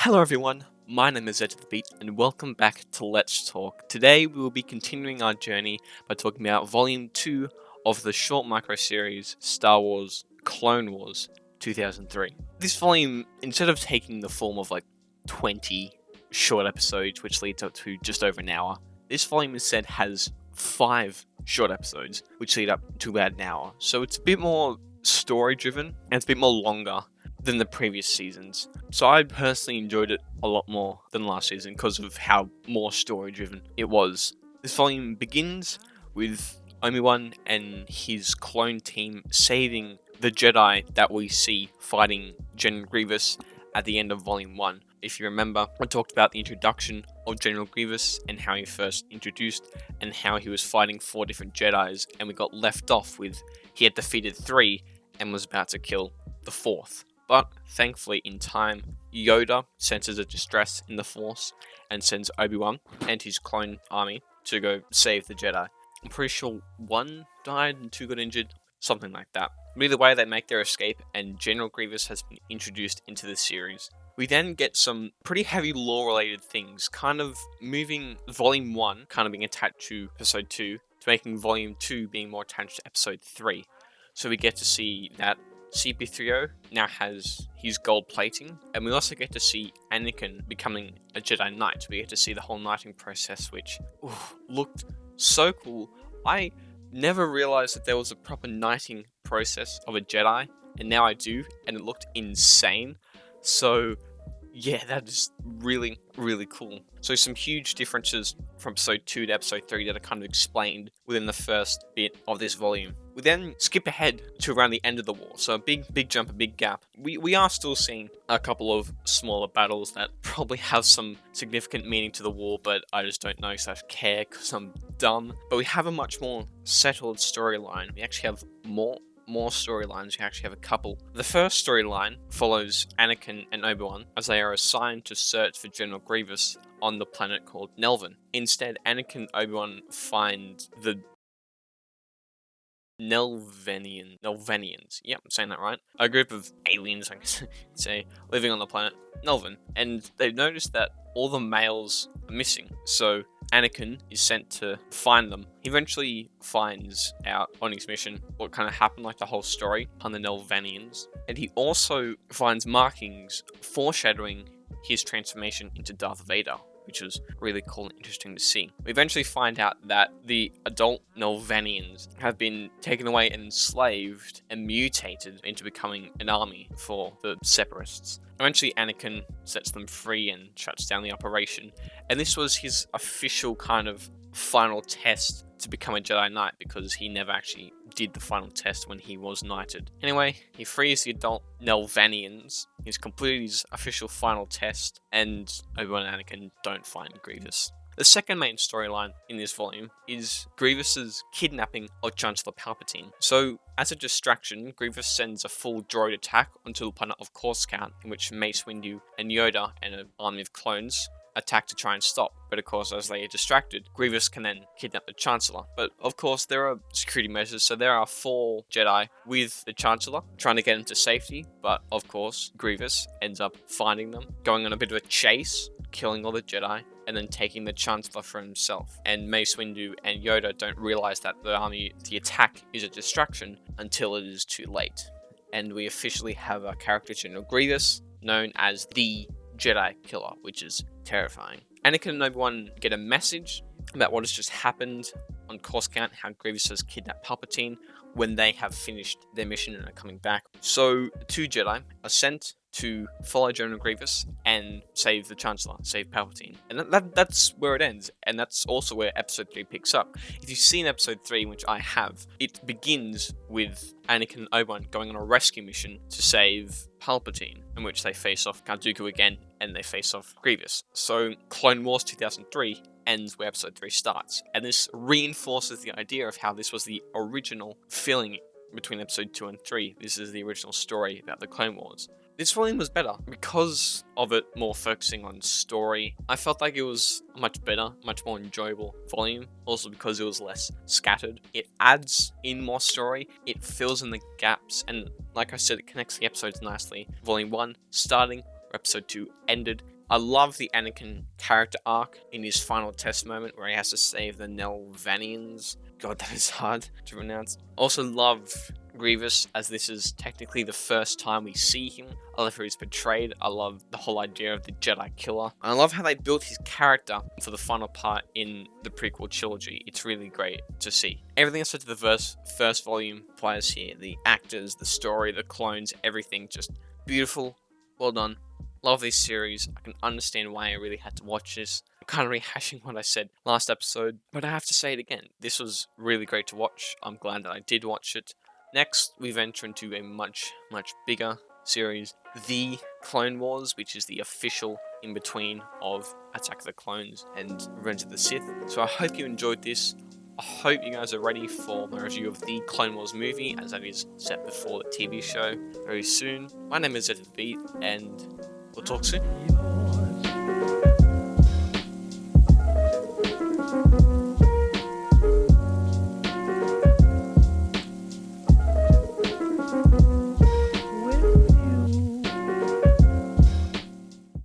Hello everyone, my name is Ed to the Beat and welcome back to Let's Talk. Today we will be continuing our journey by talking about Volume 2 of the short micro-series Star Wars Clone Wars 2003. This volume, instead of taking the form of 20 short episodes which leads up to just over an hour, this volume instead has 5 short episodes which lead up to about an hour. So it's a bit more story driven and it's a bit more longer than the previous seasons. So I personally enjoyed it a lot more than last season because of how more story driven it was. This volume begins with Obi-Wan and his clone team saving the Jedi that we see fighting General Grievous at the end of Volume 1. If you remember, I talked about the introduction of General Grievous and how he first introduced and how he was fighting 4 different Jedis, and we got left off with he had defeated 3 and was about to kill the 4th. But thankfully, in time, Yoda senses a distress in the Force and sends Obi-Wan and his clone army to go save the Jedi. I'm pretty sure 1 died and 2 got injured, something like that. But either way, they make their escape and General Grievous has been introduced into the series. We then get some pretty heavy lore-related things, kind of moving Volume 1 kind of being attached to Episode 2 to making Volume 2 being more attached to Episode 3. So we get to see that CP3O now has his gold plating, and we also get to see Anakin becoming a Jedi Knight. We get to see the whole knighting process, which looked so cool. I never realized that there was a proper knighting process of a Jedi, and now I do, and it looked insane. So yeah, that is really, really cool. So some huge differences from Episode 2 to Episode 3 that are kind of explained within the first bit of this volume. We then skip ahead to around the end of the war, so a big jump, a big gap. We are still seeing a couple of smaller battles that probably have some significant meaning to the war, but I just don't know care because I'm dumb. But we have a much more settled storyline. We actually have more storylines. We actually have a couple. The first storyline follows Anakin and Obi-Wan as they are assigned to search for General Grievous on the planet called Nelvin. Instead, Anakin and Obi-Wan find the Nelvanians. Yep, I'm saying that right. A group of aliens, I guess you'd say, living on the planet Nelvin. And they've noticed that all the males are missing. So Anakin is sent to find them. He eventually finds out on his mission what kind of happened, the whole story on the Nelvanians. And he also finds markings foreshadowing his transformation into Darth Vader, which was really cool and interesting to see. We eventually find out that the adult Nelvanians have been taken away and enslaved and mutated into becoming an army for the Separatists. Eventually, Anakin sets them free and shuts down the operation, and this was his official kind of final test to become a Jedi Knight, because he never actually did the final test when he was knighted. Anyway, he frees the adult Nelvanians, he's completed his official final test, and Obi-Wan and Anakin don't find Grievous. The second main storyline in this volume is Grievous's kidnapping of Chancellor Palpatine. So, as a distraction, Grievous sends a full droid attack onto the planet of Coruscant, in which Mace Windu and Yoda and an army of clones attack to try and stop. But of course, as they are distracted, Grievous can then kidnap the Chancellor. But of course, there are security measures, so there are 4 Jedi with the Chancellor trying to get him to safety. But of course, Grievous ends up finding them, going on a bit of a chase, killing all the Jedi, and then taking the Chancellor for himself. And Mace Windu and Yoda don't realize that the attack is a distraction until it is too late. And we officially have our character General Grievous, known as the Jedi Killer, which is terrifying. Anakin and Obi-Wan get a message about what has just happened on Coruscant, how Grievous has kidnapped Palpatine, when they have finished their mission and are coming back. So the 2 Jedi are sent to follow General Grievous and save the Chancellor, save Palpatine. And that's where it ends, and that's also where Episode 3 picks up. If you've seen Episode 3, which I have, it begins with Anakin and Obi-Wan going on a rescue mission to save Palpatine, in which they face off Count Dooku again, and they face off Grievous. So Clone Wars 2003 ends where Episode 3 starts, and this reinforces the idea of how this was the original feeling between Episode 2 and 3. This is the original story about the Clone Wars. This volume was better because of it more focusing on story. I felt like it was a much better, much more enjoyable volume, also because it was less scattered. It adds in more story, it fills in the gaps, and like I said, it connects the episodes nicely. Volume 1 starting, Episode 2 ended, I love the Anakin character arc in his final test moment where he has to save the Nelvanians. God, that is hard to pronounce. Also love Grievous, as this is technically the first time we see him. I love how he's portrayed. I love the whole idea of the Jedi killer. And I love how they built his character for the final part in the prequel trilogy. It's really great to see. Everything I said to the first volume applies here. The actors, the story, the clones, everything just beautiful. Well done. Love this series. I can understand why I really had to watch this. I'm kind of rehashing what I said last episode, but I have to say it again. This was really great to watch. I'm glad that I did watch it. Next, we venture into a much bigger series, The Clone Wars, which is the official in-between of Attack of the Clones and Revenge of the Sith. So I hope you enjoyed this. I hope you guys are ready for my review of the Clone Wars movie, as that is set before the TV show very soon. My name is ZFB, and we'll talk soon.